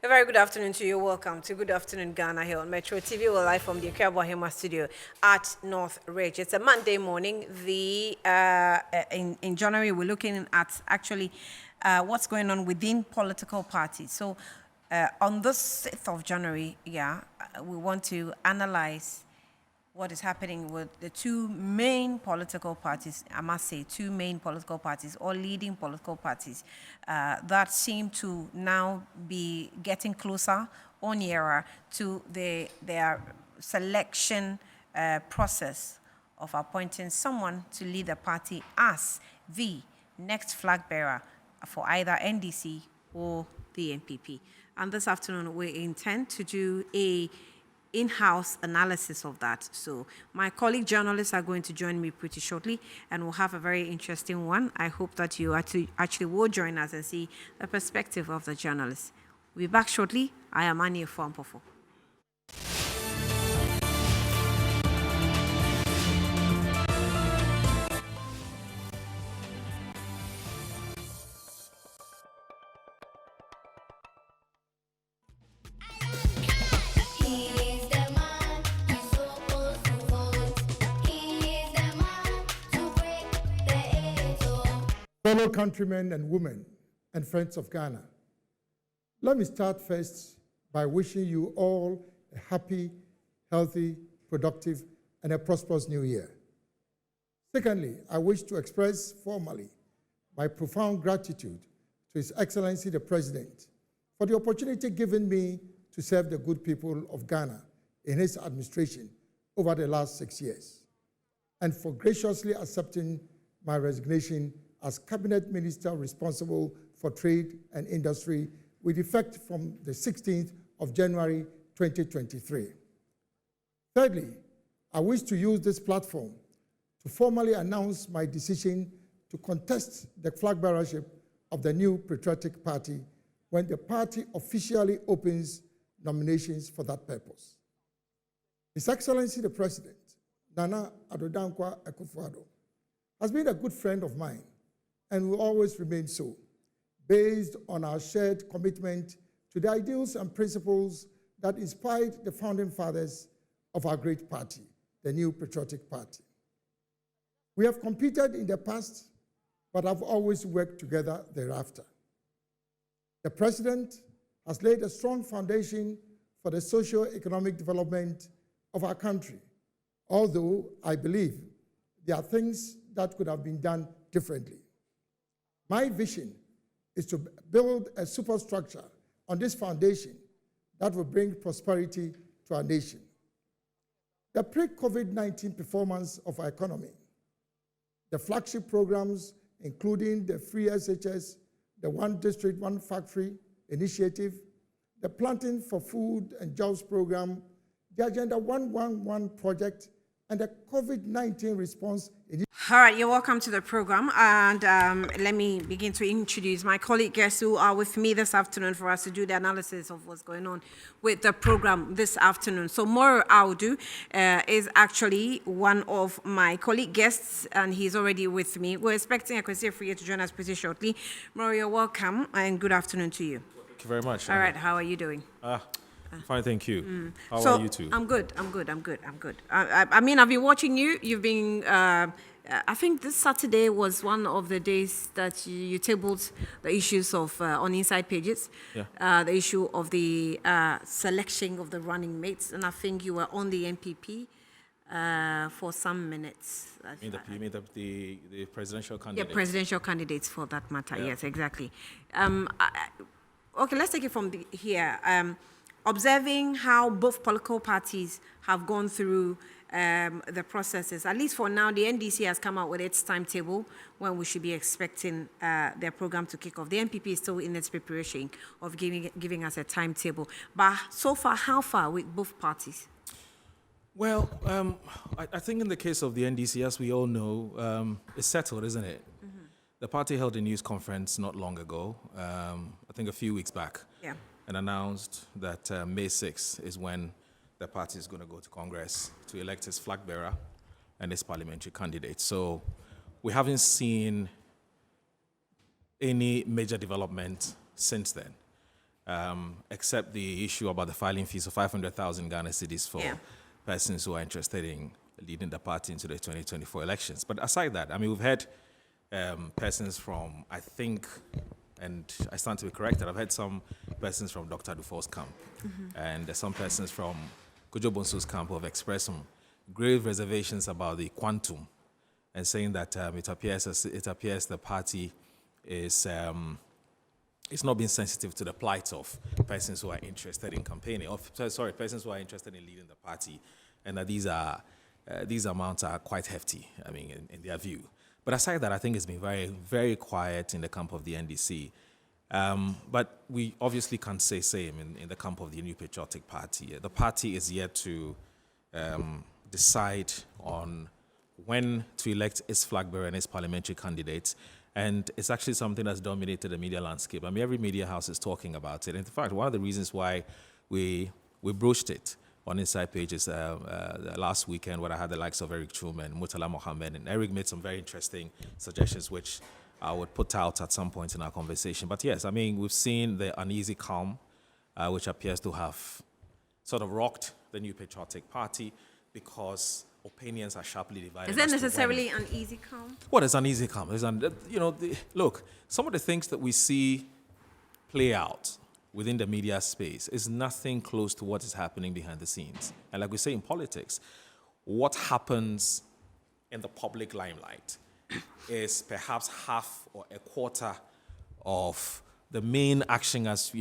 A very good afternoon to you. Welcome to Good Afternoon Ghana here on Metro TV. We're live from the Kyerematen studio at North Ridge. It's a Monday morning. In January, we're looking at actually what's going on within political parties. So on this 6th of January, we want to analyze what is happening with the two main political parties, I must say, two main political parties, or leading political parties, that seem to now be getting closer or nearer to their selection process of appointing someone to lead the party as the next flag bearer for either NDC or the NPP. And this afternoon, we intend to do a in-house analysis of that. So my colleague journalists are going to join me pretty shortly, and we'll have a very interesting one. I hope that you actually will join us and see the perspective of the journalists. We'll be back shortly. I am Annie Fuampofo. Fellow countrymen and women and friends of Ghana, let me start first by wishing you all a happy, healthy, productive, and a prosperous new year. Secondly, I wish to express formally my profound gratitude to His Excellency the President for the opportunity given me to serve the good people of Ghana in his administration over the last 6 years, and for graciously accepting my resignation as Cabinet Minister responsible for trade and industry with effect from the 16th of January 2023. Thirdly, I wish to use this platform to formally announce my decision to contest the flag bearership of the new patriotic party when the party officially opens nominations for that purpose. His Excellency the President, Nana Addo Dankwa Akufo-Addo, has been a good friend of mine and will always remain so, based on our shared commitment to the ideals and principles that inspired the founding fathers of our great party, the New Patriotic Party. We have competed in the past, but have always worked together thereafter. The President has laid a strong foundation for the socio-economic development of our country, although I believe there are things that could have been done differently. My vision is to build a superstructure on this foundation that will bring prosperity to our nation. The pre-COVID-19 performance of our economy, the flagship programs, including the free SHS, the One District, One Factory initiative, the Planting for Food and Jobs program, the Agenda 111 project, and the COVID-19 response initiative. All right, you're welcome to the program, and let me begin to introduce my colleague guests who are with me this afternoon for us to do the analysis of what's going on with the program this afternoon. So Moro Audu is actually one of my colleague guests, and he's already with me. We're expecting Akwesi Afriyie to join us pretty shortly. Moro, you're welcome, and good afternoon to you. Thank you very much. All right, how are you doing? Fine, thank you. How So, are you two? I'm good. I mean, I've been watching you. You've been, I think this Saturday was one of the days that you tabled the issues of, on Inside Pages, the issue of the selection of the running mates. And I think you were on the NPP for some minutes. You mean the presidential candidate? Yeah, presidential candidates for that matter. Yeah. Yes, exactly. Okay, let's take it from here. Observing how both political parties have gone through the processes, at least for now, the NDC has come out with its timetable when we should be expecting their program to kick off. The NPP is still in its preparation of giving us a timetable. But so far, how far with both parties? Well, I think in the case of the NDC, as we all know, it's settled, isn't it? Mm-hmm. The party held a news conference not long ago, I think a few weeks back. Yeah. And announced that May 6th is when the party is going to go to Congress to elect its flag bearer and its parliamentary candidate. So we haven't seen any major development since then. except the issue about the filing fees of 500,000 Ghana cedis for Yeah. persons who are interested in leading the party into the 2024 elections. But aside that, I mean, we've had persons from, I think, and I stand to be corrected, I've had some persons from Dr. Dufour's camp, and some persons from Kojo Bonsu's camp who have expressed some grave reservations about the quantum, and saying that it appears the party is it's not being sensitive to the plight of persons who are interested in campaigning, persons who are interested in leading the party, and that these amounts are quite hefty, I mean, in their view. But aside that, I think it's been very, very quiet in the camp of the NDC. But we obviously can't say same in the camp of the New Patriotic Party. The party is yet to decide on when to elect its flag bearer and its parliamentary candidates. And it's actually something that's dominated the media landscape. I mean, every media house is talking about it. In fact, one of the reasons why we broached it on Inside Pages last weekend, where I had the likes of Eric Truman, Murtala Mohammed, and Eric made some very interesting suggestions, which I would put out at some point in our conversation. But yes, I mean, we've seen the uneasy calm, which appears to have sort of rocked the New Patriotic Party, because opinions are sharply divided. Is that as to when- necessarily an easy calm? What is uneasy calm? Look, some of the things that we see play out within the media space is nothing close to what is happening behind the scenes. And like we say in politics, what happens in the public limelight is perhaps half or a quarter of the main action, as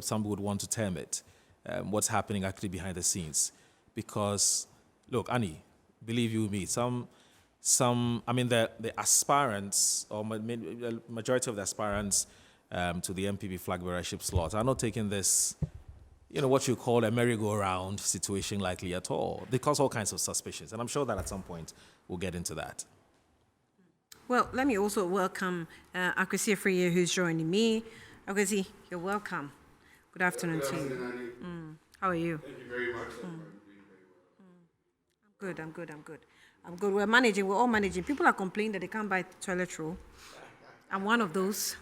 some would want to term it, what's happening actually behind the scenes. Because, look, Annie, believe you me, the aspirants, or majority of the aspirants to the NPP flag bearership slot are not taking this, what you call a merry-go-round situation lightly at all. They cause all kinds of suspicions, and I'm sure that at some point we'll get into that. Well, let me also welcome Akwesi Afriye, who's joining me. Akwesi, you're welcome. Good afternoon to you. How are you? Thank you very much. I'm good. We're all managing. People are complaining that they can't buy toilet roll. I'm one of those.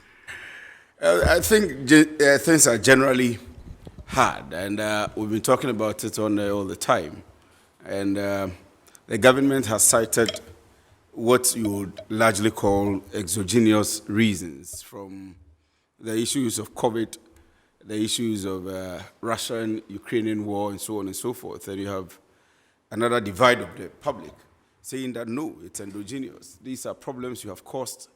I think things are generally hard, and we've been talking about it on all the time. And the government has cited what you would largely call exogenous reasons, from the issues of COVID, the issues of Russian-Ukrainian war, and so on and so forth. And you have another divide of the public saying that, no, it's endogenous. These are problems you have caused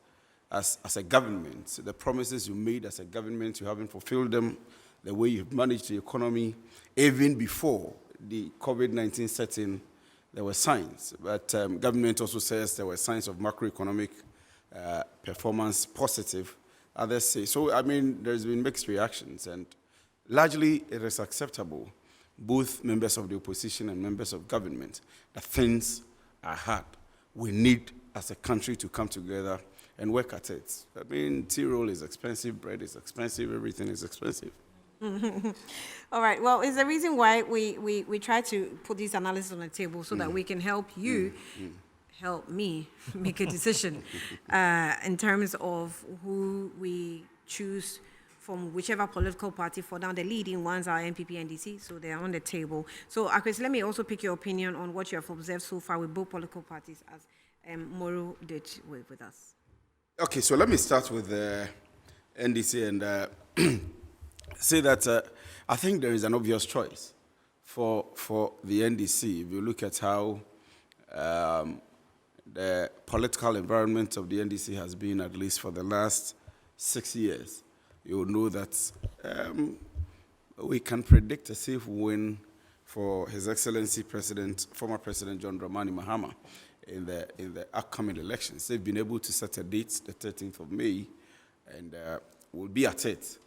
as a government. The promises you made as a government, you haven't fulfilled them. The way you've managed the economy, even before the COVID-19 set in, there were signs. But government also says there were signs of macroeconomic performance positive. Others say, so I mean, there's been mixed reactions, and largely it is acceptable, both members of the opposition and members of government, that things are hard. We need, as a country, to come together and work at it. I mean, tea roll is expensive, bread is expensive, everything is expensive. All right. Well, it's the reason why we try to put this analysis on the table, so that we can help you, help me make a decision in terms of who we choose from whichever political party. For now, the leading ones are NPP, NDC, so they're on the table. So, Akwesi, let me also pick your opinion on what you have observed so far with both political parties, as Moro did with us. Okay, so let me start with the NDC and say that I think there is an obvious choice for the NDC. If you look at how the political environment of the NDC has been, at least for the last 6 years, you will know that we can predict a safe win for His Excellency former President John Dramani Mahama in the upcoming elections. They've been able to set a date, the 13th of May, and we'll be at it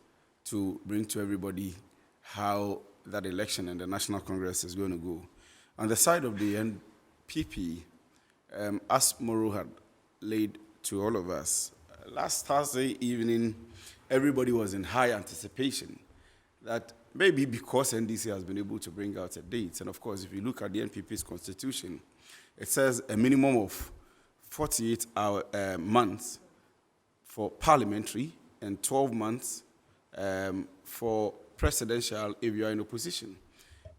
to bring to everybody how that election and the National Congress is going to go. On the side of the NPP, as Moro had laid to all of us, last Thursday evening, everybody was in high anticipation that maybe because NDC has been able to bring out a date, and of course, if you look at the NPP's constitution, it says a minimum of 48 months for parliamentary and 12 months for presidential if you are in opposition.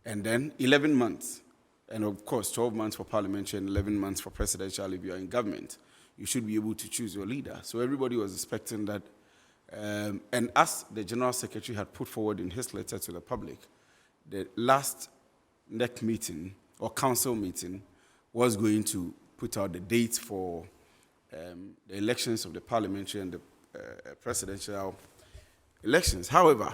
And then 11 months. And of course, 12 months for parliamentary and 11 months for presidential if you are in government. You should be able to choose your leader. So everybody was expecting that. And as the General Secretary had put forward in his letter to the public, the last NEC meeting or council meeting was going to put out the dates for the elections of the parliamentary and the presidential elections. However,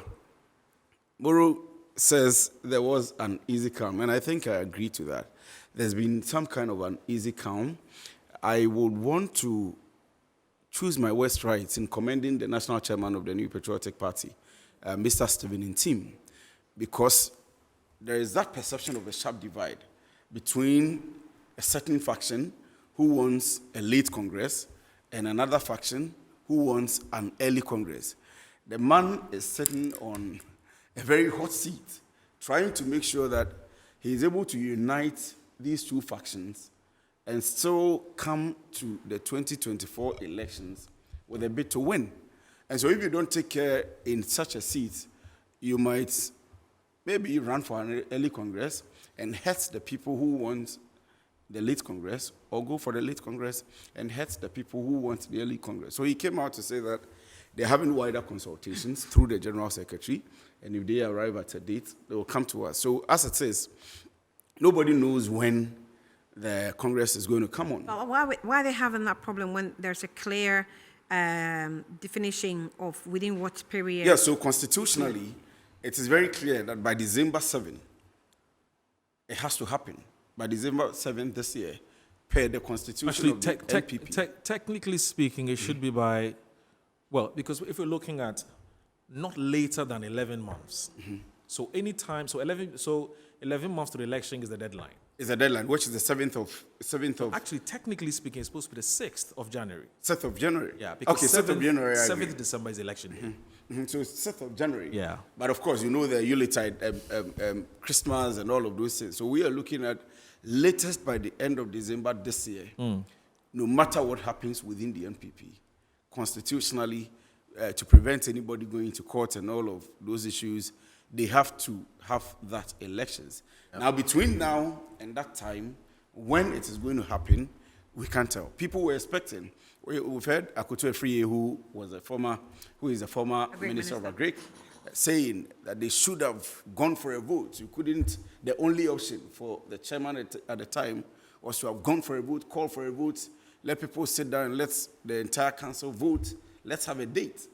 Moro says there was an easy calm, and I think I agree to that. There's been some kind of an easy calm. I would want to choose my words right in commending the national chairman of the New Patriotic Party, Mr. Stephen Ntim, because there is that perception of a sharp divide between a certain faction who wants a late Congress and another faction who wants an early Congress. The man is sitting on a very hot seat, trying to make sure that he is able to unite these two factions and still come to the 2024 elections with a bid to win. And so if you don't take care in such a seat, you might maybe run for an early Congress and hurt the people who want the late Congress, or go for the late Congress and hurt the people who want the early Congress. So he came out to say that they're having wider consultations through the General Secretary, and if they arrive at a date, they will come to us. So as it is, nobody knows when the Congress is going to come on. But why are they having that problem when there's a clear definition of within what period? Yeah, so constitutionally, it is very clear that by December 7, it has to happen. By December 7 this year, per the constitution Actually, of the NPP. technically speaking, it should be by, well, because if we're looking at not later than 11 months. So any time, so 11 months to the election is the deadline. Is a deadline, which is the 7th of Actually, technically speaking, it's supposed to be the 6th of January. 6th of January. Yeah, because okay, 6th of January. 7th December is election day. So it's 6th of January. Yeah. But of course, you know the Yuletide, Christmas and all of those things. So we are looking at latest by the end of December this year, no matter what happens within the NPP, constitutionally, to prevent anybody going to court and all of those issues, they have to have that elections. Yep. Now, between now and that time, when it is going to happen, we can't tell. People were expecting. We've heard Akoto Efriye, who is a former Minister of Agric, saying that they should have gone for a vote. You couldn't. The only option for the chairman at the time was to have gone for a vote, call for a vote, let people sit down, and let the entire council vote. Let's have a date.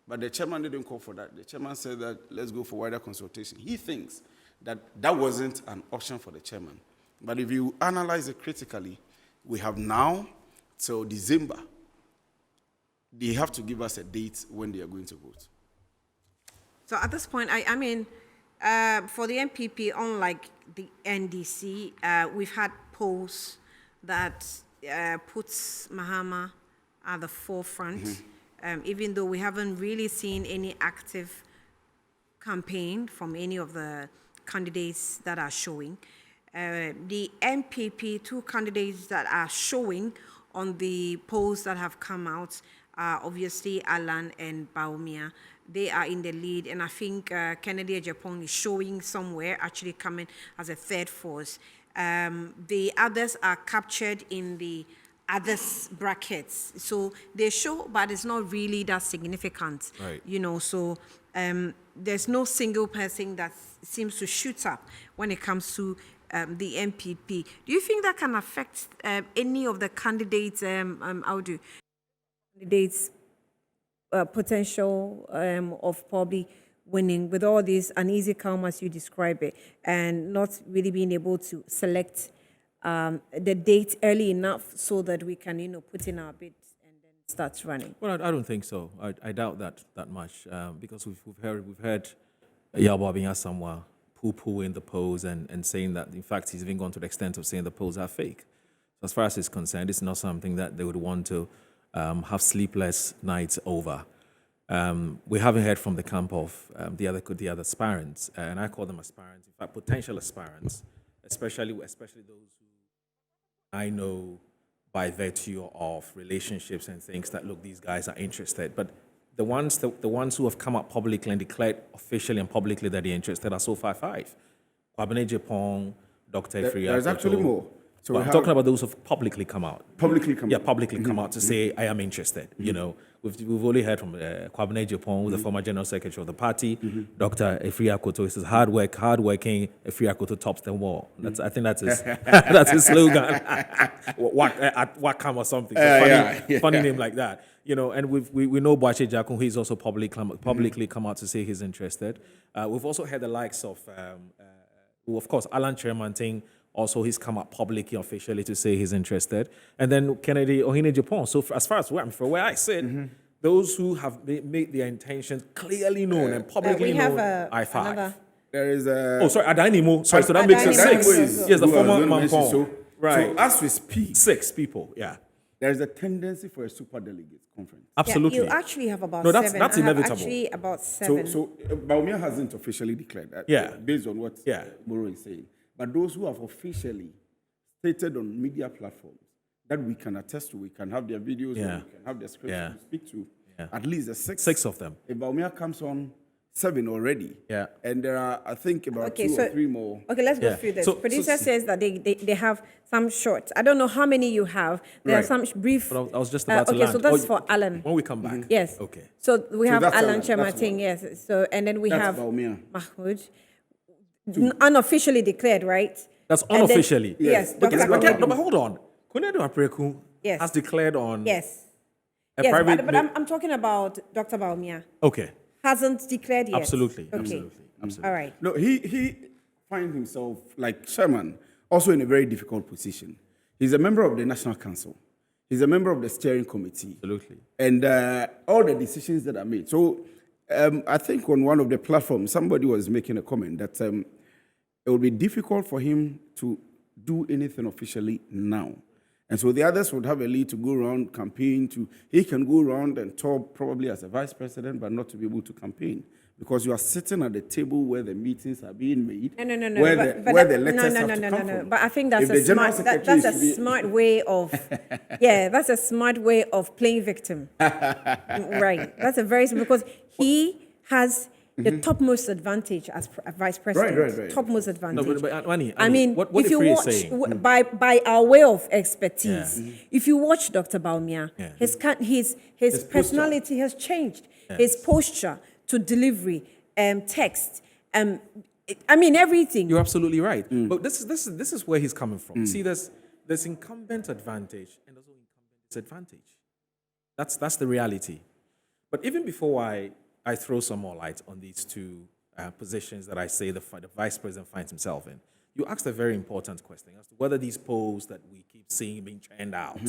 But the chairman didn't call for that. The chairman said that let's go for wider consultation. He thinks that that wasn't an option for the chairman. But if you analyze it critically, we have now till December. They have to give us a date when they are going to vote. So at this point, I mean, for the NPP, unlike the NDC, we've had polls that puts Mahama at the forefront. Even though we haven't really seen any active campaign from any of the candidates that are showing. The NPP, two candidates that are showing on the polls that have come out are obviously Alan and Bawumia. They are in the lead, and I think Kennedy Ejapong is showing somewhere, actually coming as a third force. The others are captured in the others brackets, so they show, but it's not really that significant, right? You know, so there's no single person that seems to shoot up when it comes to the NPP. Do you think that can affect any of the candidates? Candidates' potential of probably winning with all this uneasy calm as you describe it, and not really being able to select the date early enough so that we can, put in our bids and then start running? Well, I don't think so. I doubt that much because we've heard Bawumia somewhere poo-pooing the polls and saying that, in fact, he's even gone to the extent of saying the polls are fake. So as far as he's concerned, it's not something that they would want to have sleepless nights over. We haven't heard from the camp of the other aspirants, and I call them aspirants, in fact, potential aspirants, especially those who I know by virtue of relationships and things that, look, these guys are interested. But the ones who have come out publicly and declared officially and publicly that they're interested are so far 5. Kwabene Japong, Dr. Efria. There's actually more. So I'm talking about those who've publicly come out. Publicly come out. Yeah, publicly come out to say, I am interested. You know, we've only heard from Kwabene Japong, the former general secretary of the party. Dr. Efria Koto, he says, hardworking Efria Koto tops them all. I think that's his, that's his slogan. Wakam or something. So funny name like that. You know, and we know Boache Jakun, who is also publicly come out to say he's interested. We've also had the likes of, of course, Alan Kyerematen. Also, he's come up publicly, officially, to say he's interested. And then Kennedy Ohene Japan. So as far as from where I sit, those who have made their intentions clearly known and publicly known, I5. There is a... Oh, sorry, Adanimo. Sorry, so that makes it 6. Yes, the former Mampong. So, right. So as we speak... 6 people, yeah. There is a tendency for a super delegates conference. Absolutely. Yeah, you actually have about no, 7. That's inevitable. Actually about 7. So Bawumia hasn't officially declared that. Yeah. Based on what Moro is saying. But those who have officially stated on media platforms that we can attest to, we can have their videos, we can have their scripts to speak to, at least the 6 of them. If Bawumia comes on 7 already, and there are, I think, about 2 or 3 more. Okay, let's go through this. So, producer says that they have some shorts. I don't know how many you have. There are some brief. But I was just about to okay, land. so that's for Alan. When we come back. Yes. Okay. So we have Alan That's Kyerematen, yes. So, and then we have Bawumia. Mahmoud. Unofficially declared, right? That's unofficially. Yes. But Dr. but hold on. Kunedu Apreku has declared on private... But I'm talking about Dr. Bawumia. Okay. Hasn't declared yet. Absolutely. Okay. Absolutely. All right. No, he finds himself, like Sherman, also in a very difficult position. He's a member of the National Council. He's a member of the steering committee. Absolutely. And all the decisions that are made. So I think on one of the platforms, somebody was making a comment that it would be difficult for him to do anything officially now. And so the others would have a lead to go around campaign he can go around and talk probably as a vice president, but not to be able to campaign. Because you are sitting at the table where the meetings are being made. No. Where the letters have to come from. But I think that's a smart way of, that's a smart way of playing victim. Right. That's a very, because he has the topmost advantage as vice president. Right. Topmost advantage. No, but Annie, I mean, what if you watch, by our way of expertise, if you watch Dr. Bawumia, his personality has changed. His posture to delivery, text, I mean, everything. You're absolutely right. But this is where he's coming from. See, there's incumbent advantage and also incumbent disadvantage. That's the reality. But even before I throw some more light on these 2 positions that I say the vice president finds himself in, you asked a very important question as to whether these polls that we keep seeing being churned out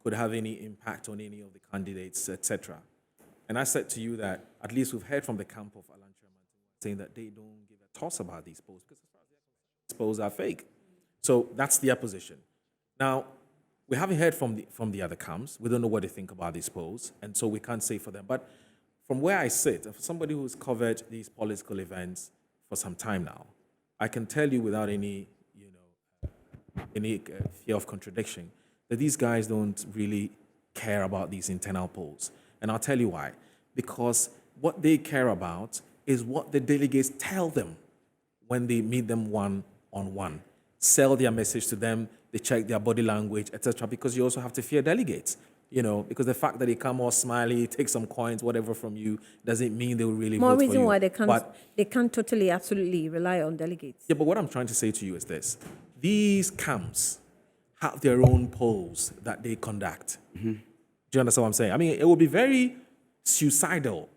could have any impact on any of the candidates, etc. And I said to you that at least we've heard from the camp of Alan Kyerematen saying that they don't give a toss about these polls because as far as these polls are fake. So that's their position. Now, we haven't heard from the other camps. We don't know what they think about these polls, and so we can't say for them. But from where I sit, as somebody who's covered these political events for some time now, I can tell you without any fear of contradiction that these guys don't really care about these internal polls. And I'll tell you why. Because what they care about is what the delegates tell them when they meet them one-on-one. Sell their message to them, they check their body language, etc. Because you also have to fear delegates. Because the fact that they come all smiley, take some coins, whatever from you, doesn't mean they will really vote for you. More reason why they can't totally, absolutely rely on delegates. Yeah, but what I'm trying to say to you is this. These camps have their own polls that they conduct. Do you understand what I'm saying? I mean, it would be very suicidal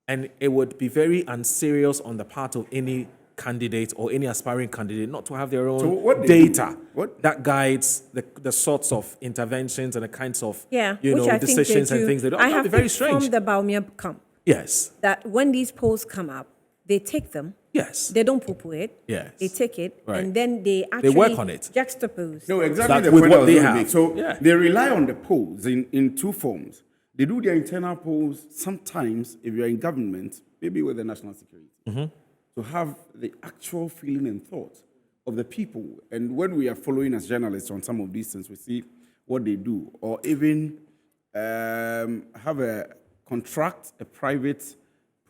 and it would be very unserious on the part of any candidate or any aspiring candidate not to have their own data that guides the sorts of interventions and the kinds of decisions and things they do. I have very strange. From the Bawumia camp. Yes. That when these polls come up, they take them. Yes. They don't poo-poo it. Yes. They take it, Right. and then they actually work on it. juxtapose. No, exactly That the with point what I was they going to have. make. So Yeah. they rely on the polls in 2 forms. They do their internal polls sometimes, if you're in government, maybe with the national security, to have the actual feeling and thought of the people. And when we are following as journalists on some of these things, we see what they do, or even have contract a private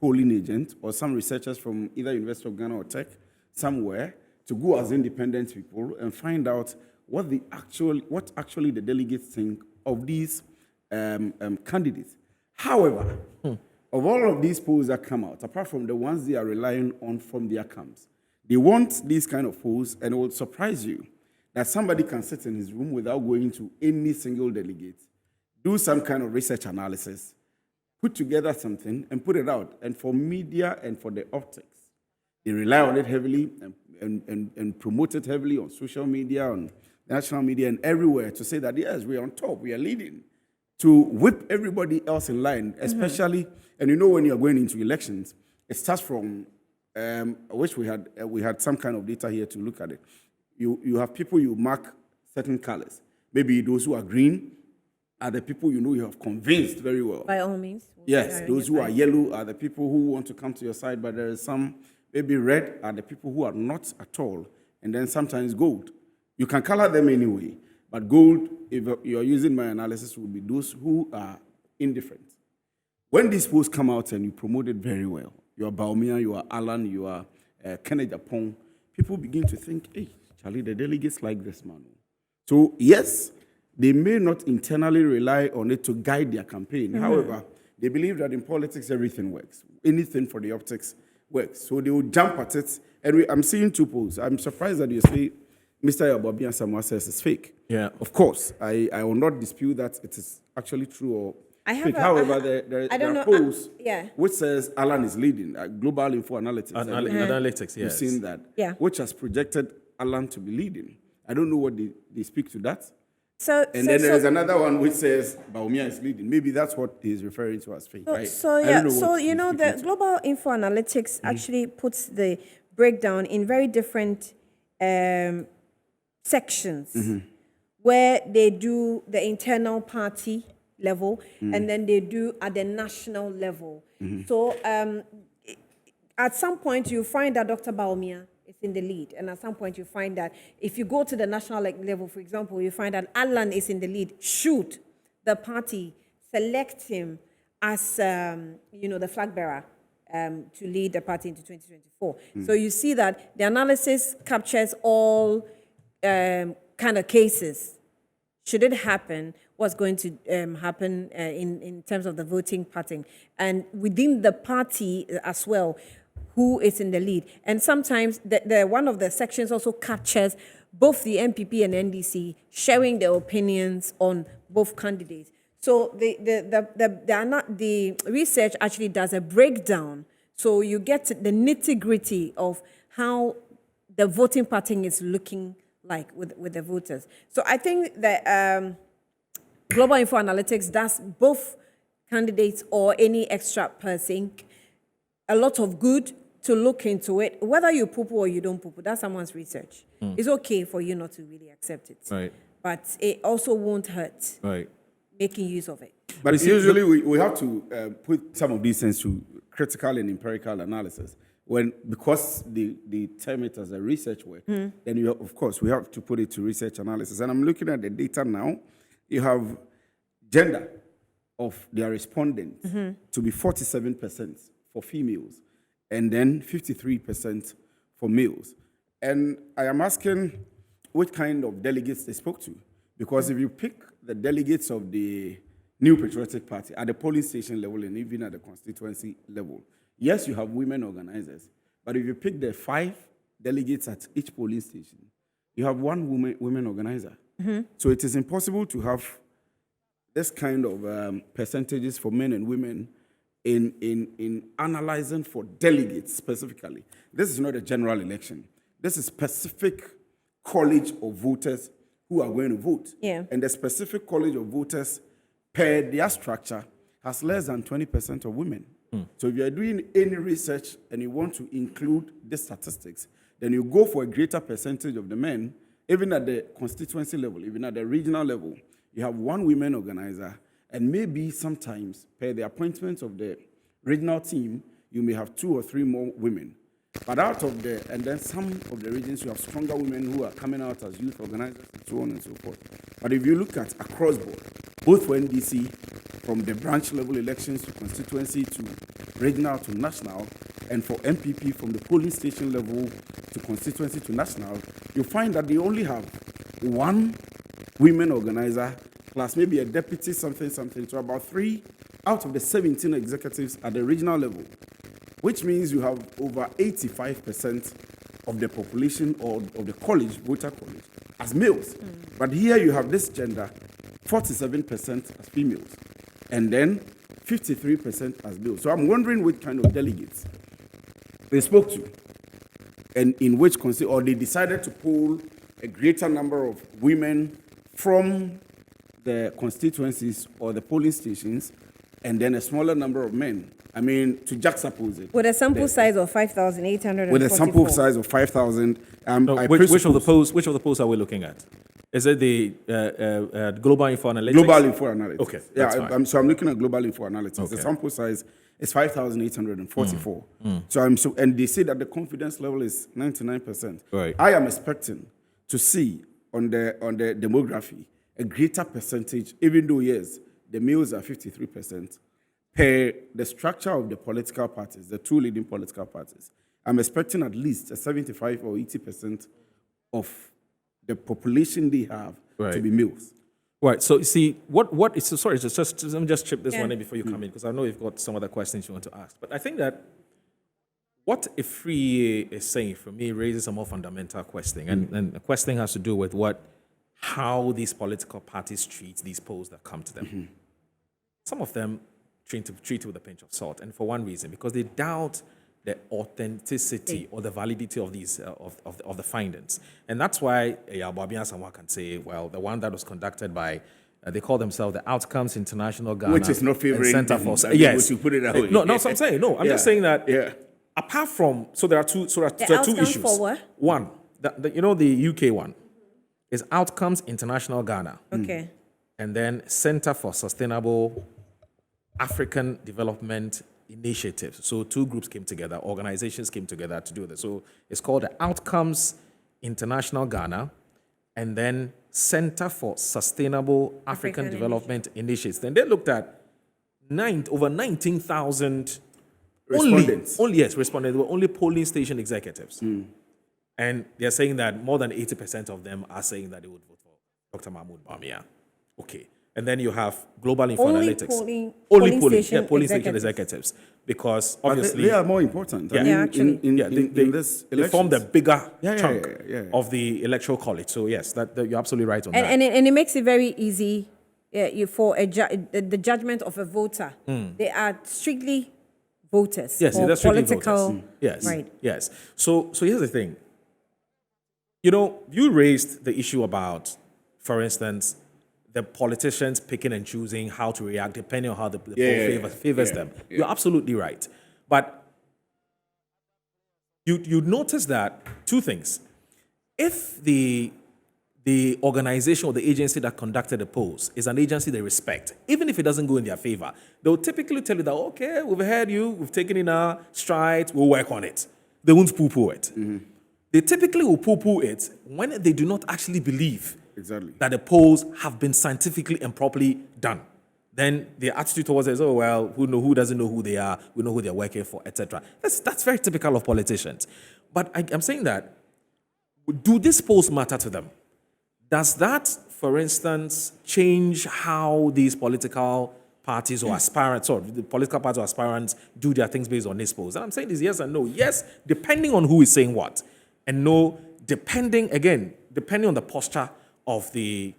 polling agent or some researchers from either University of Ghana or Tech somewhere to go as independent people and find out what actually the delegates think of these candidates. However, of all of these polls that come out, apart from the ones they are relying on from their camps, they want these kind of polls, and it will surprise you that somebody can sit in his room without going to any single delegate, do some kind of research analysis, put together something, and put it out. And for media and for the optics, they rely on it heavily and promote it heavily on social media, on national media, and everywhere to say that, yes, we are on top, we are leading, to whip everybody else in line, especially, and you know when you're going into elections, it starts from, I wish we had some kind of data here to look at it. You have people, you mark certain colors. Maybe those who are green are the people you have convinced very well. By all means. Yes, those who are yellow are the people who want to come to your side, but there is some, maybe red are the people who are not at all, and then sometimes gold. You can color them anyway, but gold, if you're using my analysis, would be those who are indifferent. When these polls come out and you promote it very well, you are Bawumia, you are Alan, you are Kenneth Japong, people begin to think, hey, Charlie, the delegates like this man. So yes, they may not internally rely on it to guide their campaign. However, they believe that in politics, everything works. Anything for the optics works. So they will jump at it. And I'm seeing two polls. I'm surprised that you say Mr. Bawumia Samoa says it's fake. Yeah. Of course, I will not dispute that it is actually true or fake. However, there are polls which says Alan is leading, Global Info Analytics. Analytics, yes. You've seen that, which has projected Alan to be leading. I don't know what they speak to that. Then there is another one which says Bawumia is leading. Maybe that's what he's referring to as fake, right? The Global Info Analytics actually puts the breakdown in very different sections where they do the internal party level and then they do at the national level. So at some point you find that Dr. Bawumia is in the lead, and at some point you find that if you go to the national level, for example, you find that Alan is in the lead. Should the party select him as the flag bearer to lead the party into 2024? So you see that the analysis captures all kind of cases. Should it happen, what's going to happen in terms of the voting pattern, and within the party as well, who is in the lead. And sometimes one of the sections also captures both the NPP and NDC sharing their opinions on both candidates. So the research actually does a breakdown. So you get the nitty-gritty of how the voting pattern is looking like with the voters. So I think that Global Info Analytics does both candidates or any extra person a lot of good to look into it. Whether you poo-poo or you don't poo-poo, that's someone's research. It's okay for you not to really accept it. Right. But it also won't hurt Right. making use of it. But usually we have to put some of these things to critical and empirical analysis. Because they term it as a research work, then of course we have to put it to research analysis. And I'm looking at the data now. You have gender of their respondents to be 47% for females, and then 53% for males. And I am asking what kind of delegates they spoke to. Because if you pick the delegates of the New Patriotic Party at the polling station level and even at the constituency level, yes, you have women organizers. But if you pick the 5 delegates at each polling station, you have one women organizer. So it is impossible to have this kind of percentages for men and women in analyzing for delegates specifically. This is not a general election. This is specific college of voters who are going to vote. Yeah. And the specific college of voters, per their structure, has less than 20% of women. So if you are doing any research and you want to include the statistics, then you go for a greater percentage of the men, even at the constituency level, even at the regional level. You have one women organizer, and maybe sometimes, per the appointments of the regional team, you may have 2 or 3 more women. But and then some of the regions, you have stronger women who are coming out as youth organizers and so on and so forth. But if you look at across board, both for NDC, from the branch level elections to constituency to regional to national, and for NPP from the polling station level to constituency to national, you find that they only have one women organizer plus maybe a deputy something, so about 3 out of the 17 executives at the regional level, which means you have over 85% of the population or of the college, voter college, as males. But here you have this gender, 47% as females, and then 53% as males. So I'm wondering which kind of delegates they spoke to, and in which or they decided to poll a greater number of women from the constituencies or the polling stations, and then a smaller number of men. I mean, to juxtapose it. With a sample size of 5,844. With a sample size of 5,000. No, which of the polls are we looking at? Is it the Global Info Analytics? Global Info Analytics. Okay, yeah, that's fine. so I'm looking at Global Info Analytics. Okay. The sample size is 5,844. And they say that the confidence level is 99%. Right. I am expecting to see on the demography a greater percentage, even though yes, the males are 53%, per the structure of the political parties, the 2 leading political parties. I'm expecting at least a 75 or 80% of the population they have to be males. Right. So you see, let me just chip this one in before you come in, because I know you've got some other questions you want to ask. But I think that what Ifree is saying for me raises a more fundamental question, and the question has to do with how these political parties treat these polls that come to them. Some of them treat it with a pinch of salt, and for one reason, because they doubt the authenticity or the validity of these of the findings, and that's why Bawumia someone can say, well, the one that was conducted by they call themselves the Outcomes International Ghana, which is not favoring Center for yes, you put it that way. No, so I'm saying no. I'm just saying that. Yeah. Apart from there are two outcomes issues. For what? One, the UK one is Outcomes International Ghana. Okay. And then Center for Sustainable African Development Initiatives. So 2 groups came together, organizations came together to do this. So it's called the Outcomes International Ghana, and then Center for Sustainable African Development Initiatives. Then they looked at over 19,000 respondents. Respondents. They were only polling station executives. And they're saying that more than 80% of them are saying that they would vote for Dr. Mahmoud Bawumia. Okay. And then you have Global Info Analytics. Polling station executives. Because obviously they are more important. Yeah, actually. In this they form the bigger chunk yeah. of the electoral college. So yes, that you're absolutely right on that. And it makes it very easy for the judgment of a voter. They are strictly voters. Yes, or they're strictly political. voters. Yes, right. Yes. So here's the thing. You raised the issue about, for instance, the politicians picking and choosing how to react depending on how the poll favors them. Yeah. You're absolutely right. But you notice that 2 things. If the organization or the agency that conducted the polls is an agency they respect, even if it doesn't go in their favor, they'll typically tell you that, okay, we've heard you, we've taken in our strides, we'll work on it. They won't poo-poo it. They typically will poo-poo it when they do not actually believe that the polls have been scientifically and properly done. Then their attitude towards it is, oh, well, who doesn't know who they are, we know who they're working for, etc. That's very typical of politicians. But I'm saying that, do these polls matter to them? Does that, for instance, change how these political parties or aspirants, or the political parties or aspirants do their things based on these polls? And I'm saying this yes and no. Yes, depending on who is saying what. And no, depending on the posture of the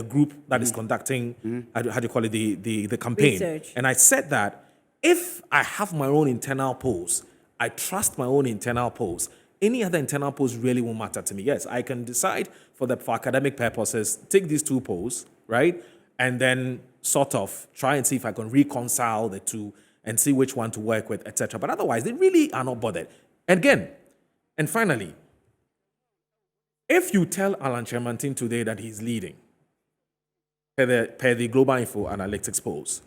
group that is conducting, how do you call it, the campaign. Research. And I said that if I have my own internal polls, I trust my own internal polls, any other internal polls really won't matter to me. Yes, I can decide for academic purposes, take these 2 polls, right? And then sort of try and see if I can reconcile the 2 and see which one to work with, etc. But otherwise, they really are not bothered. And finally, if you tell Alan Kyerematen today that he's leading per the Global Info Analytics polls,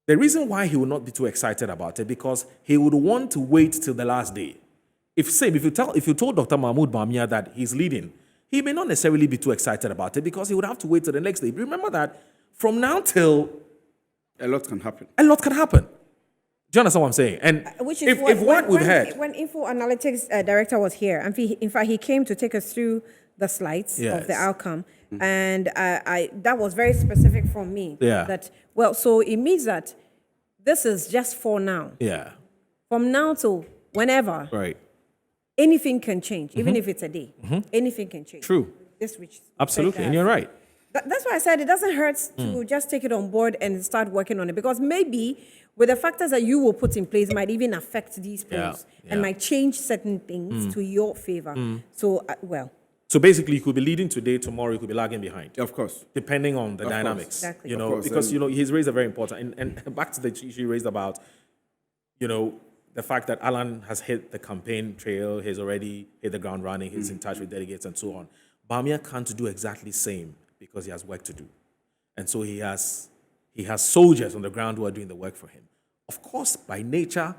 the reason why he will not be too excited about it, because he would want to wait till the last day. If you told Dr. Mahmoud Bawumia that he's leading, he may not necessarily be too excited about it because he would have to wait till the next day. Remember that from now till A lot can happen. a lot can happen. Do you understand what I'm saying? And Which is if what we've heard, when Info Analytics director was here, and in fact, he came to take us through the slides of the Yes. outcome, and I that was very specific from me. Yeah. That so it means that this is just for now. yeah, From now to whenever, right, anything can change, even if it's a day. Anything can change. true, This which absolutely, and you're right. That's why I said it doesn't hurt to just take it on board and start working on it, because maybe with the factors that you will put in place might even affect these Yeah, polls yeah. and might change certain things to your favor. So, So basically, you could be leading today, tomorrow you could be lagging behind, Of course. depending on the Of course. dynamics. Exactly. You Of know, course, because and- you know he's raised a very important and back to the issue he raised about, you know, the fact that Alan has hit the campaign trail, he's already hit the ground running, he's in touch with delegates and so on. Bawumia can't do exactly the same because he has work to do, and so he has soldiers on the ground who are doing the work for him. Of course, by nature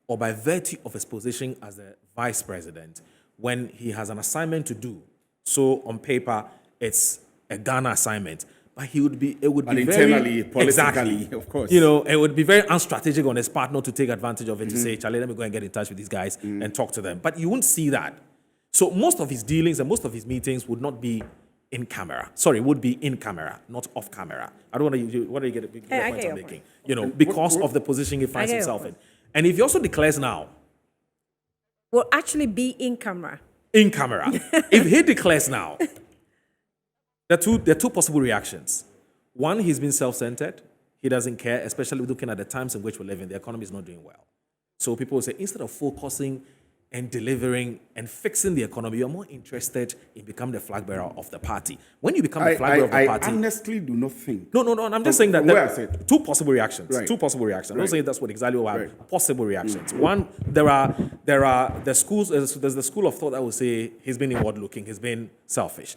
or by virtue of his position as the vice president, when he has an assignment to do, so on paper it's a Ghana assignment, but it would be But very internally, politically, exactly, of course. You know, it would be very unstrategic on his part not to take advantage of it to say, Charlie, let me go and get in touch with these guys and talk to them. But you won't see that. So most of his dealings and most of his meetings would not be in camera. Sorry, would be in camera, not off camera. I don't want to. What do you get? The I point get I'm your making. You know, because of the position he finds get your himself point. in. And if he also declares now will actually be in camera. in camera, if he declares now, there are two possible reactions. One, he's been self-centered. He doesn't care, especially looking at the times in which we live in. The economy is not doing well. So people will say, instead of focusing and delivering and fixing the economy, you're more interested in becoming the flag bearer of the party. When you become the flag bearer of the I party, honestly do not think. no. I'm just saying that From where there I said. two possible reactions. Right. Two possible reactions. I'm not Right. saying that's what exactly what Right. possible reactions. One, there are the schools. There's the school of thought that will say he's been inward looking, he's been selfish.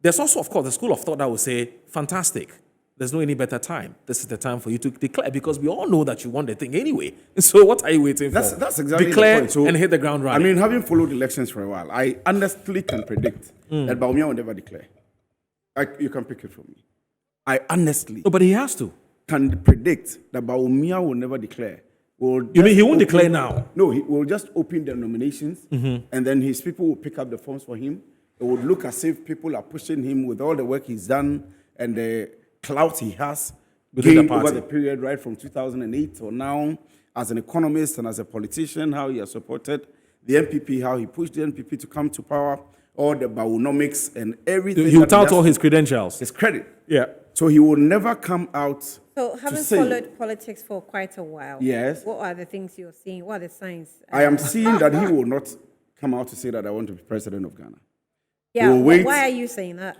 There's also, of course, the school of thought that will say, fantastic. There's no any better time. This is the time for you to declare, because we all know that you want the thing anyway. So what are you waiting for? That's exactly declare the point. So, and hit the ground running. I mean, having followed elections for a while, I honestly can predict that Bawumia will never declare. You can pick it from me. I honestly no, but he has to. can predict that Bawumia will never declare. You mean he won't declare now? No, he will just open the nominations, and then his people will pick up the forms for him. It would look as if people are pushing him with all the work he's done and the clout he has Within the gained over party. the period right from 2008 till now, as an economist and as a politician, how he has supported the NPP, how he pushed the NPP to come to power, all the Bawunomics and everything. He'll that he tout does all to his credentials. his credit. Yeah. So he will never come out So, to having say, followed politics for quite a while, Yes. what are the things you're seeing? What are the signs? I am seeing that he will not come out to say that I want to be president of Ghana. Yeah, We'll but wait. why are you saying that?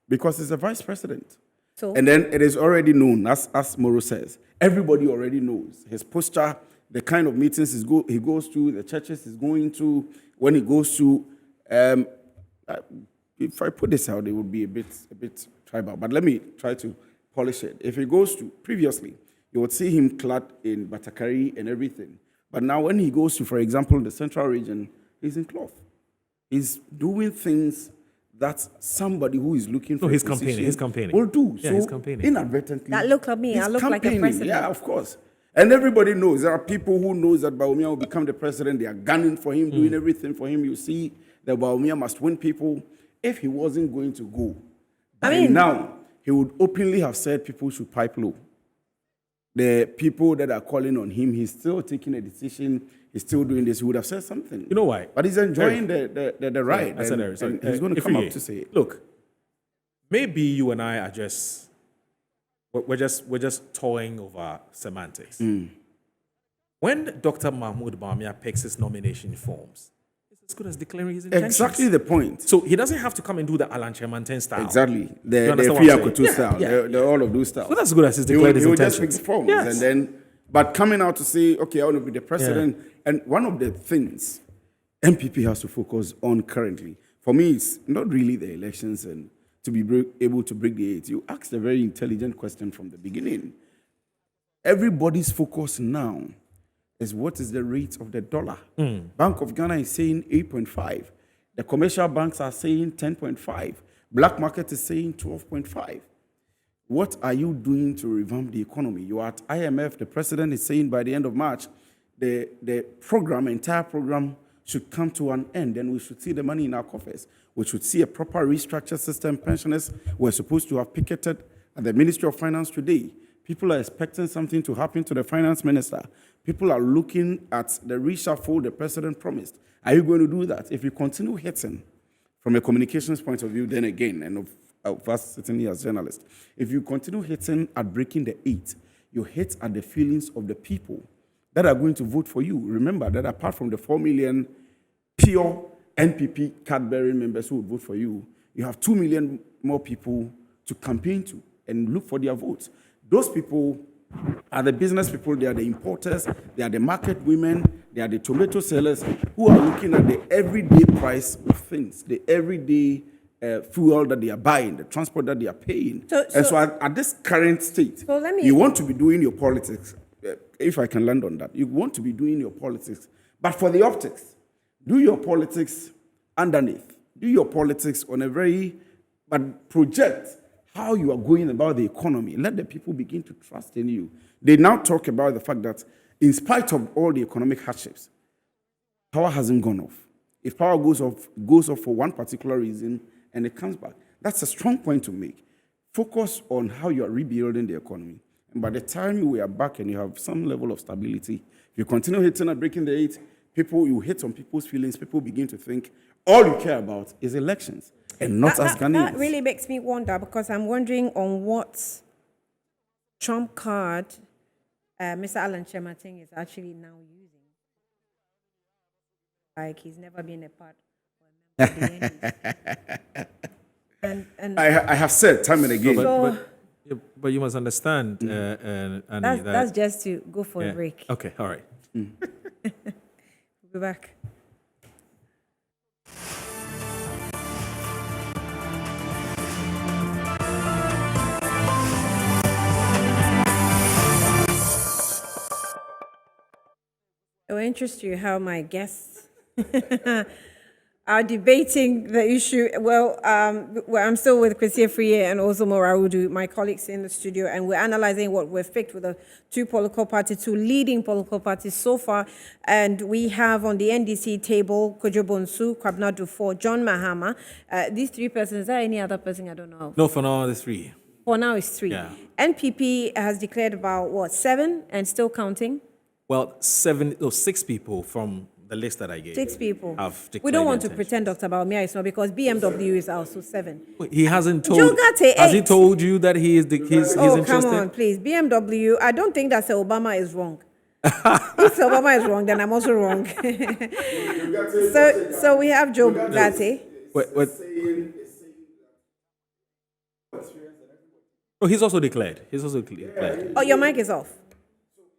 Because he's a vice president. So, And then it is already known, as Moro says. Everybody already knows his posture, the kind of meetings he goes to, the churches he's going to, when he goes to. If I put this out, it would be a bit tribal. But let me try to polish it. If he goes to, previously, you would see him clad in batakari and everything. But now when he goes to, for example, the central region, he's in cloth. He's doing things that somebody who is looking for he's a position campaigning, he's campaigning. will do. Yeah, so he's campaigning. inadvertently, That look at me, he's I look like a campaigning. president. Yeah, of course. And everybody knows. There are people who knows that Bawumia will become the president. They are gunning for him, doing everything for him. You see that Bawumia must win people. If he wasn't going to go, now he would openly have said people should pipe low. The people that are calling on him, he's still taking a decision. He's still doing this. He would have said something. You know why? But he's enjoying the ride. I said and, that. and he's going to come up to say it. Look, maybe you and I are just we're just toying over semantics. When Dr. Mahmoud Bawumia picks his nomination forms, it's as good as declaring his intentions. Exactly the point. So he doesn't have to come and do the Alan Kyerematen style. Exactly. You The understand Free what I'm Akutu saying? style. Yeah. The all of those styles. So that's good as he's He will, declared his he will just intentions. pick forms. Yes. And then, but coming out to say, okay, I want to be the president. And one of the things NPP has to focus on currently, for me, it's not really the elections and to be able to break the eight. You asked a very intelligent question from the beginning. Everybody's focus now is what is the rate of the dollar. Bank of Ghana is saying 8.5. The commercial banks are saying 10.5. Black market is saying 12.5. what are you doing to revamp the economy? You are at IMF. The president is saying by the end of March, the entire program should come to an end, and we should see the money in our coffers. We should see a proper restructured system. Pensioners were supposed to have picketed at the Ministry of Finance today. People are expecting something to happen to the finance minister. People are looking at the reshuffle the president promised. Are you going to do that? If you continue hitting from a communications point of view, then again, and of us sitting here as journalists, if you continue hitting at breaking the 8, you hit at the feelings of the people that are going to vote for you. Remember that apart from the 4 million pure NPP card-bearing members who would vote for you, you have 2 million more people to campaign to and look for their votes. Those people are the business people, they are the importers, they are the market women, they are the tomato sellers who are looking at the everyday price of things, the everyday fuel that they are buying, the transport that they are paying. So at this current state, you want to be doing your politics, if I can land on that, you want to be doing your politics, but for the optics, do your politics underneath, do your politics on a but project how you are going about the economy. Let the people begin to trust in you. They now talk about the fact that in spite of all the economic hardships, power hasn't gone off. If power goes off for one particular reason and it comes back, that's a strong point to make. Focus on how you are rebuilding the economy. And by the time we are back and you have some level of stability, if you continue hitting and breaking the 8, you hit on people's feelings, people begin to think all you care about is elections and not as Ghanaians. That really makes me wonder, because I'm wondering on what trump card Mr. Alan Kyerematen is actually now using. Like he's never been a part of the and I have said time and again. But you must understand, Annie, that's just to go for a break. Okay, all right. We'll be back. It will interest you how my guests are debating the issue. Well, I'm still with Chrissy Friye and also Moraudu, my colleagues in the studio, and we're analyzing what we've picked with the two leading political parties so far. And we have on the NDC table, Kojo Bonsu, Kwabena Dufo, John Mahama. These three persons, is there any other person I don't know? No, for now, the 3. For now, it's 3. Yeah. NPP has declared about, 7 and still counting? Well, 6 people from the list that I gave. 6 people. Have declared We don't want to intentions. pretend Dr. Bawumia is not, because BMW is also 7. He hasn't told. Jogate, Has he 8. told you that he's interested? Come on, please. BMW, I don't think that Obama is wrong. If Obama is wrong, then I'm also wrong. so we have Joe Gate. Wait. Oh, he's also declared. Oh, your mic is off.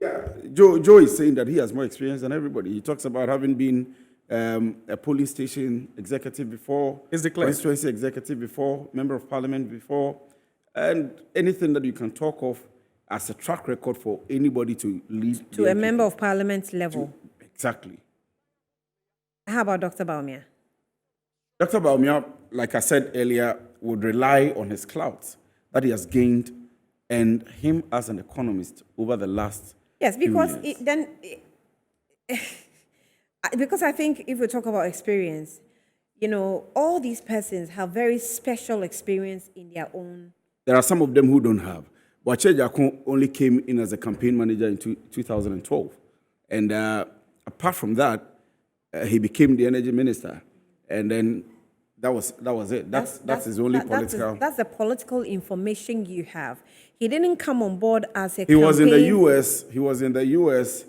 Yeah, Joe is saying that he has more experience than everybody. He talks about having been a polling station executive before, He's declared. constituency executive before, member of parliament before, and anything that you can talk of as a track record for anybody to lead. To a member of parliament level. Exactly. How about Dr. Bawumia? Dr. Bawumia, like I said earlier, would rely on his clout that he has gained and him as an economist over the last Yes, because because I think if we talk about experience, all these persons have very special experience in their own. There are some of them who don't have. Wache Jakun only came in as a campaign manager in 2012. And apart from that, he became the energy minister. And then that was it. That's his only political. That's the political information you have. He didn't come on board as a He was in the US. He was in the US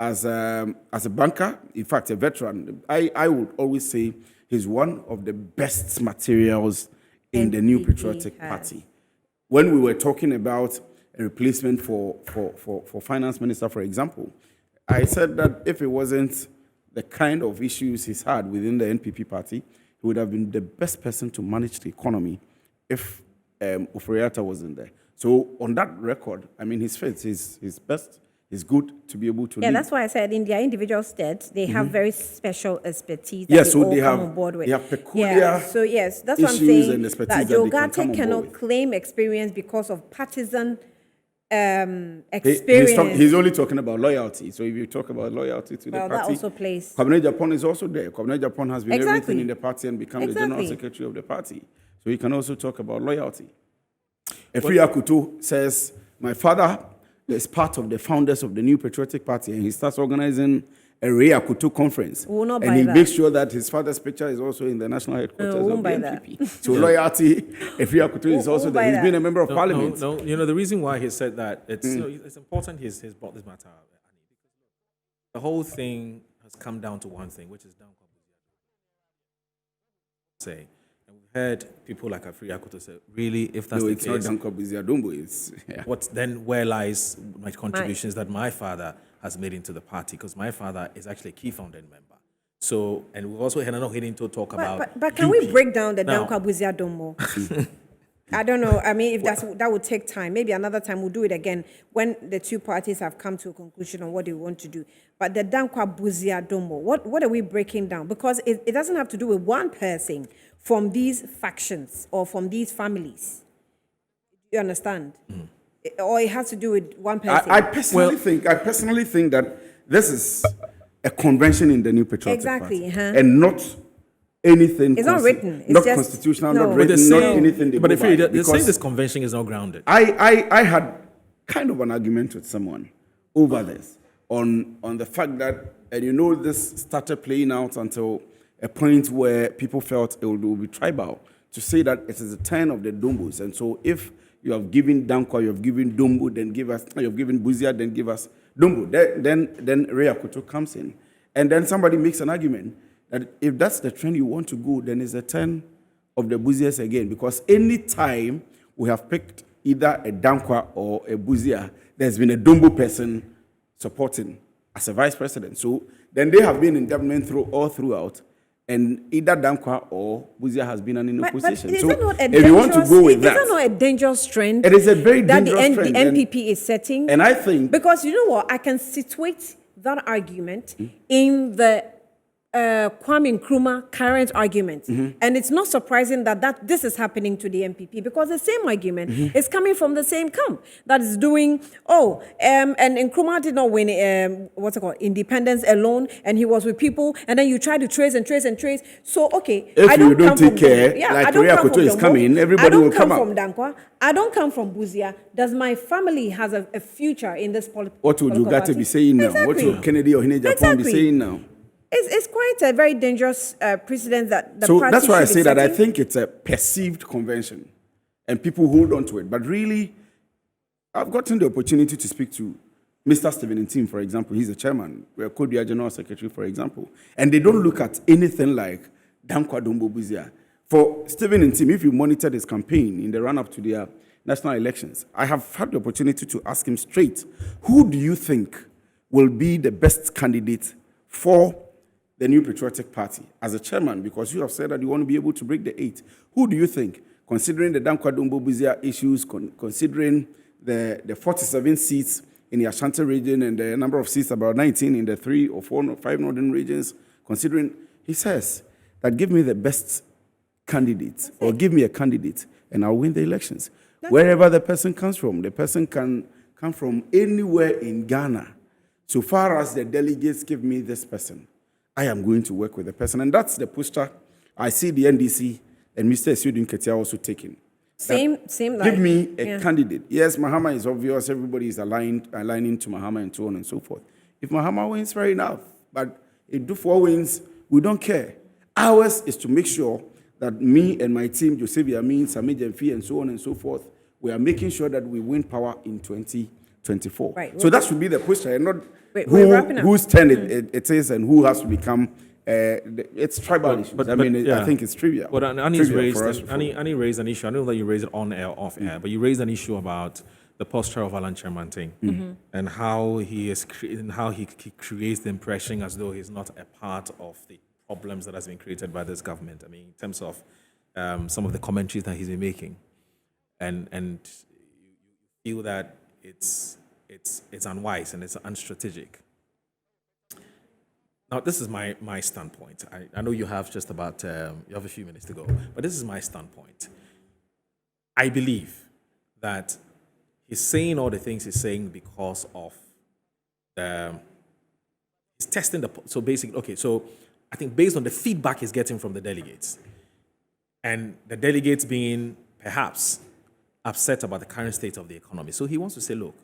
as a banker, in fact, a veteran. I would always say he's one of the best materials in the New Patriotic Party. When we were talking about a replacement for finance minister, for example, I said that if it wasn't the kind of issues he's had within the NPP party, he would have been the best person to manage the economy if Oforiatta wasn't there. So on that record, I mean, he's fit. He's best it's good to be able to Yeah, lead. that's why I said in their individual stead, they have very special expertise that Yeah, they so all they come have- on board with. they have peculiar Yeah, so yes, that's what I'm issues saying. and expertise That that they can Jogate come on board cannot with. claim experience because of partisan He's experience. only talking about loyalty. So if you talk about loyalty to Well, the that party, also plays. Kwabena Japan is also there. Kwabena Japan has been Exactly. everything in the party and become the general Exactly. secretary of the party. So he can also talk about loyalty. Efri Akutu says, my father is part of the founders of the New Patriotic Party, and he starts organizing a Ray Akutu conference. We will not and buy he that. makes sure that his father's picture is also in the national headquarters we of won't the buy that. NPP. So loyalty, Efri Akutu is also won't there. buy He's been that. a member of parliament. No, the reason why he said that, it's, it's important he's brought this matter up. The whole thing has come down to one thing, which is down say. And we've heard people like Afri Akoto say, really, if that's No, the it's case, not Danko Buziadumbo. It's yeah. where lies my contributions that my father has made into the party? Because my father is actually a key founding member. So, and we've also had another heading to talk about. But can we UP. break down the Now- Dankwa Buzia Domo? I don't know. I mean, if that would take time. Maybe another time we'll do it again when the two parties have come to a conclusion on what they want to do. But the Dankwa Buzia Domo, what are we breaking down? Because it doesn't have to do with one person from these factions or from these families. You understand? Or it has to do with one person. I personally think that this is a convention in the New Patriotic Exactly, Party, uh-huh. and not anything. It's not written. It's not just- constitutional, no. not But But written, not anything. They but go if they're by, saying because this convention is not grounded. I had kind of an argument with someone over this on the fact that, and you know, this started playing out until a point where people felt it will be tribal to say that it is a turn of the Dumbos. And so if you have given Dankwa, you have given Dumbo, then give us, you have given Buzia, then give us Dumbo. Then Rea Kutu comes in. And then somebody makes an argument that if that's the trend you want to go, then it's a turn of the Buzias again. Because any time we have picked either a Dankwa or a Buzia, there's been a Dumbo person supporting as a vice president. So then they have been in government throughout, and either Dankwa or Buzia has been in But opposition. is So that not a if you want to dangerous- go with is that, that not a dangerous trend? it is a very that dangerous trend. the NPP is setting. And I think Because you know what, I can situate that argument in the Kwame Nkrumah current argument. And it's not surprising that this is happening to the NPP because the same argument is coming from the same camp that is doing, and Nkrumah did not win, what's it called, independence alone, and he was with people, and then you try to trace and trace and trace. So, okay, If I you don't come take from care, Dombo. Yeah, like I don't Korea come Koto from is Dombo. coming, everybody will come I up. don't come from Dankwa. I don't come from Buzia. Does my family has a future in this political what would political Ugarte party? be saying now? Exactly. What would Kennedy or Hine Japan Exactly. be saying now? It's quite a very dangerous precedent that the So party that's why I should be say that I setting. think it's a perceived convention and people hold on to it. But really, I've gotten the opportunity to speak to Mr. Stephen Ntim, for example. He's the chairman. We're Kodia General Secretary, for example. And they don't look at anything like Dankwa Dombo Buzia. For Stephen Ntim, if you monitored his campaign in the run-up to their national elections, I have had the opportunity to ask him straight, who do you think will be the best candidate for the New Patriotic Party as a chairman, because you have said that you want to be able to break the 8. Who do you think, considering the Dankwa Dombo Buzia issues, considering the 47 seats in the Ashanti region and the number of seats, about 19 in the 3 or 4 or 5 northern regions, considering, he says that give me the best candidate or give me a candidate and I'll win the elections. Wherever the person comes from, the person can come from anywhere in Ghana. So far as the delegates give me this person, I am going to work with the person. And that's the poster I see the NDC and Mr. Esiodun Ketia also taking. Same like, Give me a yeah. candidate. Yes, Mahama is obvious. Everybody is aligning to Mahama and so on and so forth. If Mahama wins, fair enough. But if Dufo wins, we don't care. Ours is to make sure that me and my team, Joseph Yamin, Sami Jemfi, and so on and so forth, we are making sure that we win power in 2024. Right. So that should be the poster, and not We're wrapping up. whose turn it is and who has to become. It's tribal issues. I yeah. think it's trivial. But Annie's Trivial for us to follow. Annie raised an issue. I don't know that you raised it on air or off air, but you raised an issue about the posture of Alan Kyerematen and how he creates the impression as though he's not a part of the problems that has been created by this government. I mean, in terms of some of the commentaries that he's been making, and you feel that it's it's unwise and it's unstrategic. Now, this is my standpoint. I know you have just about you have a few minutes to go, but this is my standpoint. I believe that he's saying all the things he's saying because of he's testing the. So basically, okay. So I think based on the feedback he's getting from the delegates, and the delegates being perhaps upset about the current state of the economy, so he wants to say, look,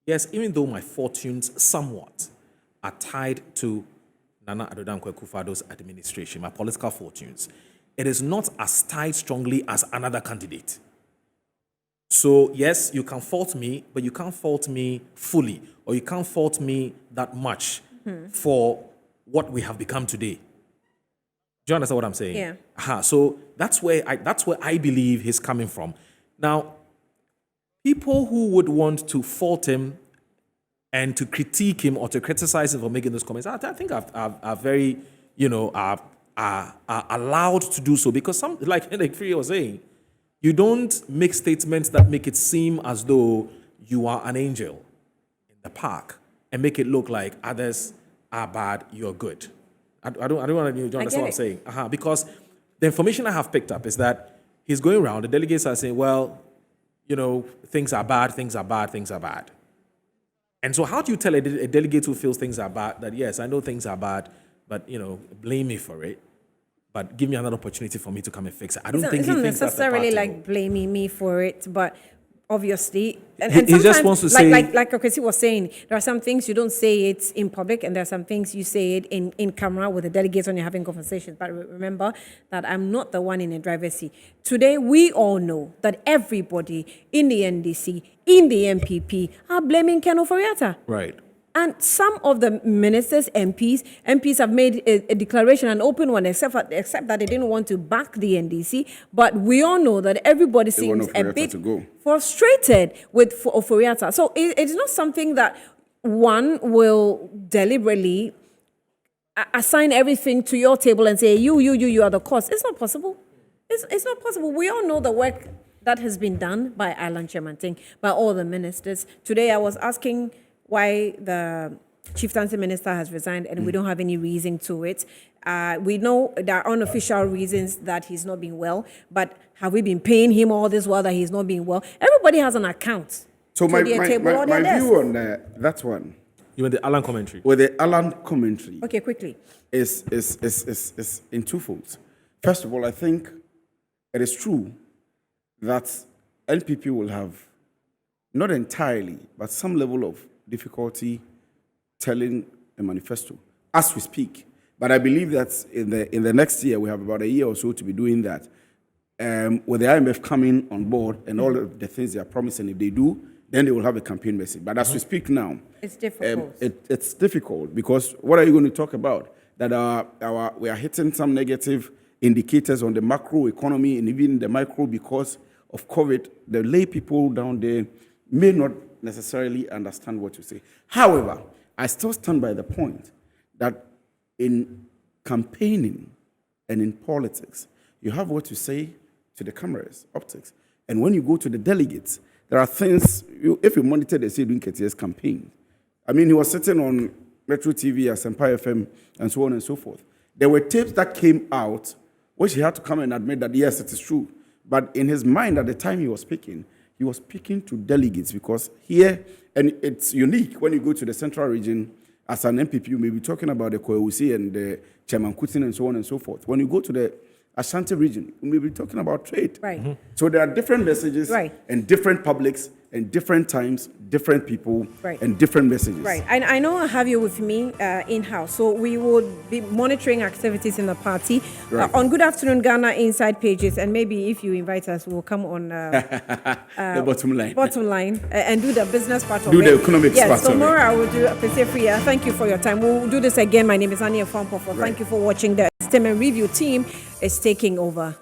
yes, even though my fortunes somewhat are tied to Nana Addo Dankwa Akufo-Addo's administration, my political fortunes, it is not as tied strongly as another candidate. So yes, you can fault me, but you can't fault me fully, or you can't fault me that much for what we have become today. Do you understand what I'm saying? Yeah. So that's where I believe he's coming from. Now, people who would want to fault him and to critique him or to criticize him for making those comments, I think are very, are allowed to do so, because some, like Free was saying, you don't make statements that make it seem as though you are an angel in the park and make it look like others are bad, you're good. I don't want to, you understand what I'm saying? Because the information I have picked up is that he's going around, the delegates are saying, well, things are bad, things are bad, things are bad. And so how do you tell a delegate who feels things are bad that, yes, I know things are bad, but, blame me for it, but give me another opportunity for me to come and fix it? I don't think it's he not thinks that's the necessarily party. like blaming me for it, but obviously, and He just sometimes, wants to say, like Okwesi was saying, there are some things you don't say it in public, and there are some things you say it in camera with the delegates when you're having conversations. But remember that I'm not the one in the driver's seat. Today, we all know that everybody in the NDC, in the NPP, are blaming Ken Ofori-Atta. right. And some of the ministers, MPs have made a declaration, an open one, except that they didn't want to back the NDC. But we all know that everybody seems a bit frustrated with Ofori-Atta. So it's not something that one will deliberately assign everything to your table and say, you are the cause. It's not possible. It's not possible. We all know the work that has been done by Alan Kyerematen, by all the ministers. Today I was asking why the chieftaincy minister has resigned, and we don't have any reason to it. We know there are unofficial reasons that he's not been well, but have we been paying him all this while that he's not being well? Everybody has an account. So my table on view their desk. on that one, You mean the Alan commentary? with the Alan commentary, Okay, quickly. is in two folds. First of all, I think it is true that NPP will have, not entirely, but some level of difficulty telling a manifesto as we speak. But I believe that in the next year, we have about a year or so to be doing that. With the IMF coming on board and all of the things they are promising, if they do, then they will have a campaign message. But as we speak now, It's difficult. it's difficult, because what are you going to talk about? That we are hitting some negative indicators on the macro economy and even the micro because of COVID. The lay people down there may not necessarily understand what you say. However, I still stand by the point that in campaigning and in politics, you have what you say to the cameras, optics. And when you go to the delegates, there are things, if you monitor the Sedun Ketie's campaign, I mean, he was sitting on Metro TV, Asempa FM, and so on and so forth. There were tapes that came out, which he had to come and admit that, yes, it is true. But in his mind at the time he was speaking to delegates, because here, and it's unique when you go to the central region as an MPP, you may be talking about the Koewusi and the Kyerematen and so on and so forth. When you go to the Ashanti region, you may be talking about trade. Right. Mm-hmm. So there are different messages and different publics and different times, different people and different messages. Right. I know I have you with me in-house, so we will be monitoring activities in the party. Right. On Good Afternoon Ghana Inside Pages, and maybe if you invite us, we'll come on The bottom line. And do the business part of it. Do the economics part Yes, of it. tomorrow I will do a Pesefria. Thank you for your time. We'll do this again. My name is Ania Fampofor. Thank you for watching. The System and Review team is taking over.